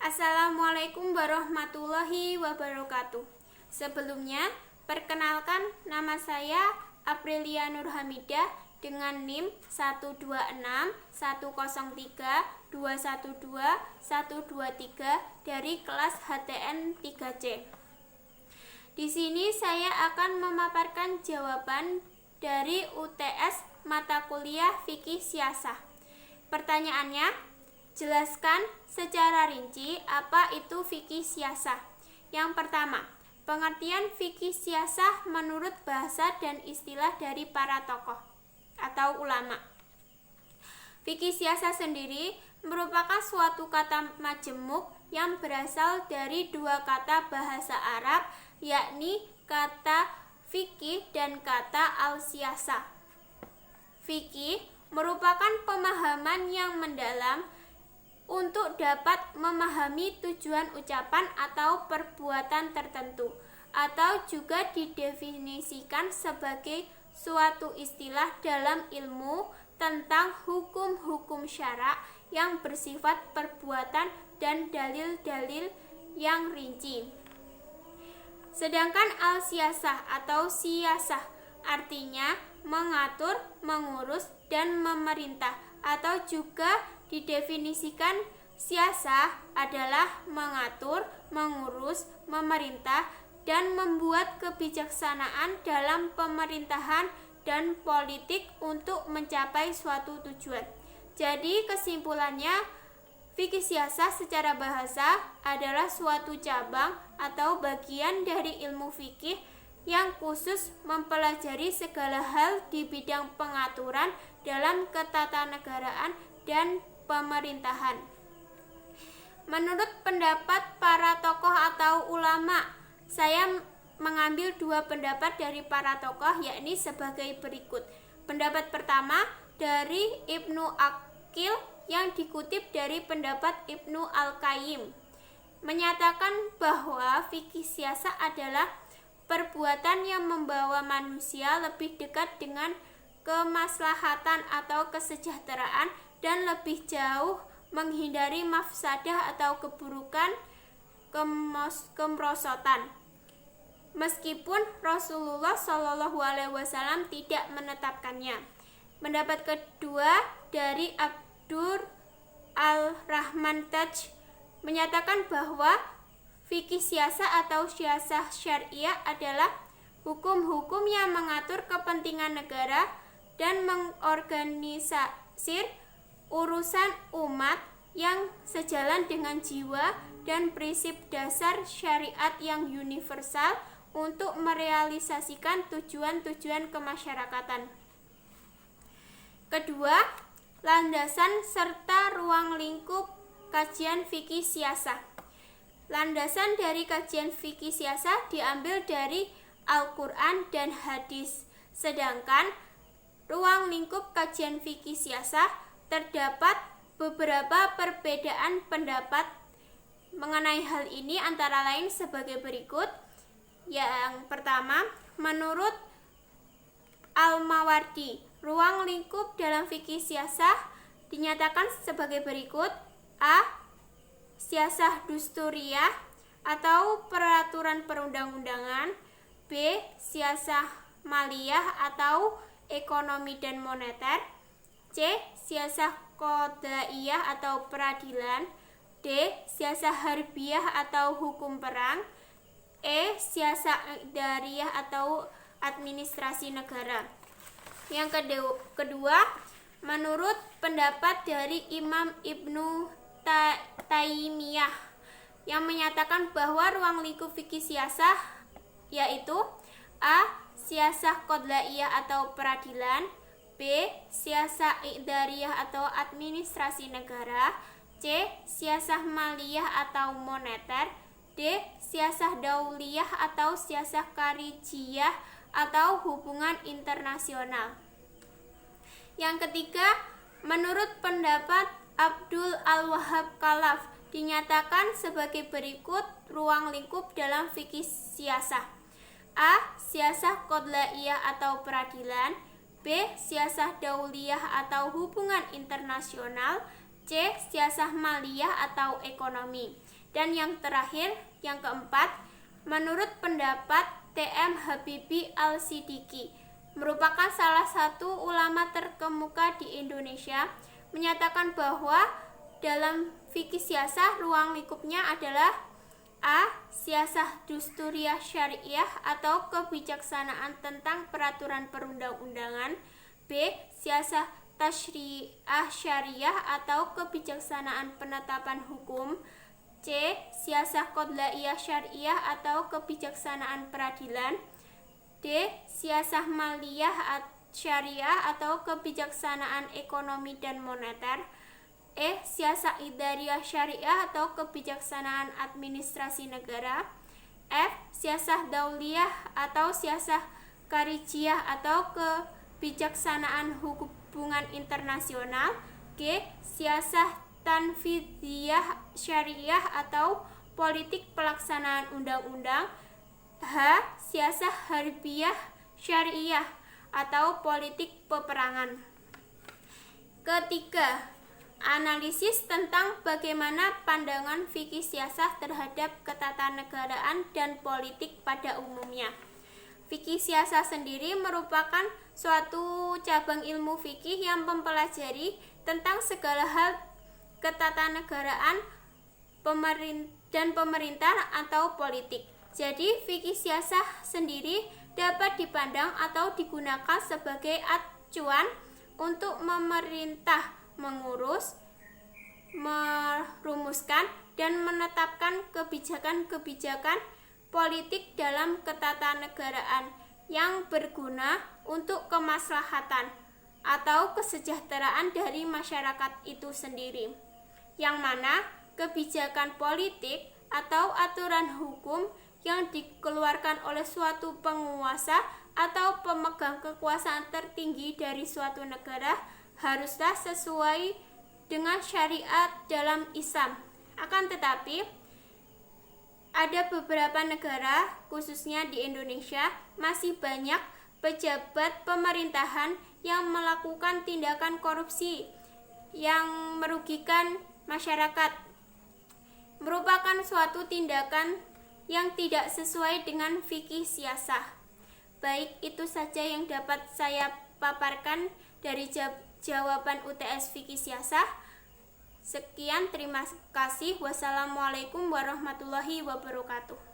Assalamualaikum warahmatullahi wabarakatuh. Sebelumnya, perkenalkan nama saya Aprilia Nurhamidah dengan NIM 12610312123 dari kelas HTN 3C. Di sini saya akan memaparkan jawaban dari UTS mata kuliah Fikih Siasah. Pertanyaannya, jelaskan secara rinci apa itu fikih siasah. Yang pertama, pengertian fikih siasah menurut bahasa dan istilah dari para tokoh atau ulama. Fikih siasah sendiri merupakan suatu kata majemuk yang berasal dari dua kata bahasa Arab, yakni kata fikih dan kata al-siasah. Fikih merupakan pemahaman yang mendalam untuk dapat memahami tujuan ucapan atau perbuatan tertentu, atau juga didefinisikan sebagai suatu istilah dalam ilmu tentang hukum-hukum syara yang bersifat perbuatan dan dalil-dalil yang rinci. Sedangkan al-siasah atau siasah artinya mengatur, mengurus, dan memerintah, atau juga didefinisikan siasah adalah mengatur, mengurus, memerintah, dan membuat kebijaksanaan dalam pemerintahan dan politik untuk mencapai suatu tujuan. Jadi kesimpulannya, fikih siasah secara bahasa adalah suatu cabang atau bagian dari ilmu fikih yang khusus mempelajari segala hal di bidang pengaturan dalam ketatanegaraan dan pemerintahan. Menurut pendapat para tokoh atau ulama, saya mengambil dua pendapat dari para tokoh, yakni sebagai berikut. Pendapat pertama dari Ibnu Aqil yang dikutip dari pendapat Ibnu Al-Qayyim, menyatakan bahwa fikih siasah adalah perbuatan yang membawa manusia lebih dekat dengan kemaslahatan atau kesejahteraan dan lebih jauh menghindari mafsadah atau keburukan kemerosotan. Meskipun Rasulullah SAW tidak menetapkannya. Pendapat kedua dari Abdur Al-Rahman Taj menyatakan bahwa fikih siasah atau siasah syariah adalah hukum-hukum yang mengatur kepentingan negara dan mengorganisir urusan umat yang sejalan dengan jiwa dan prinsip dasar syariat yang universal untuk merealisasikan tujuan-tujuan kemasyarakatan. Kedua, landasan serta ruang lingkup kajian fikih siasah. Landasan dari kajian fikih siasah diambil dari Al-Quran dan hadis, sedangkan ruang lingkup kajian fikih siasah terdapat beberapa perbedaan pendapat mengenai hal ini, antara lain sebagai berikut. Yang pertama, menurut Al-Mawardi, ruang lingkup dalam fikih siasah dinyatakan sebagai berikut: A. Siasah dusturiyah atau peraturan perundang-undangan. B. Siasah maliyah atau ekonomi dan moneter. C. Siasah qadaiyah atau peradilan. D. Siasah harbiyah atau hukum perang. E. Siasah idariyah atau administrasi negara. Yang kedua, menurut pendapat dari Imam Ibnu Taimiyah yang menyatakan bahwa ruang lingkup fikih siasah yaitu: A. Siasah qadaiyah atau peradilan. B. Siasah idariyah atau administrasi negara. C. Siasah maliyah atau moneter. D. Siasah dauliyah atau siasah kharijiyah atau hubungan internasional. Yang ketiga, menurut pendapat Abdul Al-Wahhab Khalaf dinyatakan sebagai berikut ruang lingkup dalam fikih siasah: A. Siasah qadaiyah atau peradilan. B. Siasah dauliyah atau hubungan internasional. C. Siasah maliyah atau ekonomi. Dan yang terakhir, yang keempat, menurut pendapat T.M. Habibie Al-Siddiqi, merupakan salah satu ulama terkemuka di Indonesia, menyatakan bahwa dalam fikih siasah ruang lingkupnya adalah A. Siasah dusturiyah syariah atau kebijaksanaan tentang peraturan perundang-undangan. B. Siasah tasyri'ah syariah atau kebijaksanaan penetapan hukum. C. Siasah qadla'iyah syariah atau kebijaksanaan peradilan. D. Siasah maliyah syariah atau kebijaksanaan ekonomi dan moneter. E. Siasah idariyah syariah atau kebijaksanaan administrasi negara. F. Siasah dauliyah atau siasah karijiyah atau kebijaksanaan hubungan internasional. G. Siasah tanfidiyah syariah atau politik pelaksanaan undang-undang. H. Siasah harbiyah syariah atau politik peperangan. Ketiga, analisis tentang bagaimana pandangan fikih siasah terhadap ketatanegaraan dan politik pada umumnya. Fikih siasah sendiri merupakan suatu cabang ilmu fikih yang mempelajari tentang segala hal ketatanegaraan dan pemerintah atau politik. Jadi, fikih siasah sendiri dapat dipandang atau digunakan sebagai acuan untuk memerintah mengurus, merumuskan, dan menetapkan kebijakan-kebijakan politik dalam ketatanegaraan yang berguna untuk kemaslahatan atau kesejahteraan dari masyarakat itu sendiri, yang mana kebijakan politik atau aturan hukum yang dikeluarkan oleh suatu penguasa atau pemegang kekuasaan tertinggi dari suatu negara haruslah sesuai dengan syariat dalam Islam. Akan tetapi, ada beberapa negara, khususnya di Indonesia, masih banyak pejabat pemerintahan yang melakukan tindakan korupsi yang merugikan masyarakat, merupakan suatu tindakan yang tidak sesuai dengan fikih siasah. Baik, itu saja yang dapat saya paparkan dari jawaban UTS fikih siasah. Sekian, terima kasih. Wassalamualaikum warahmatullahi wabarakatuh.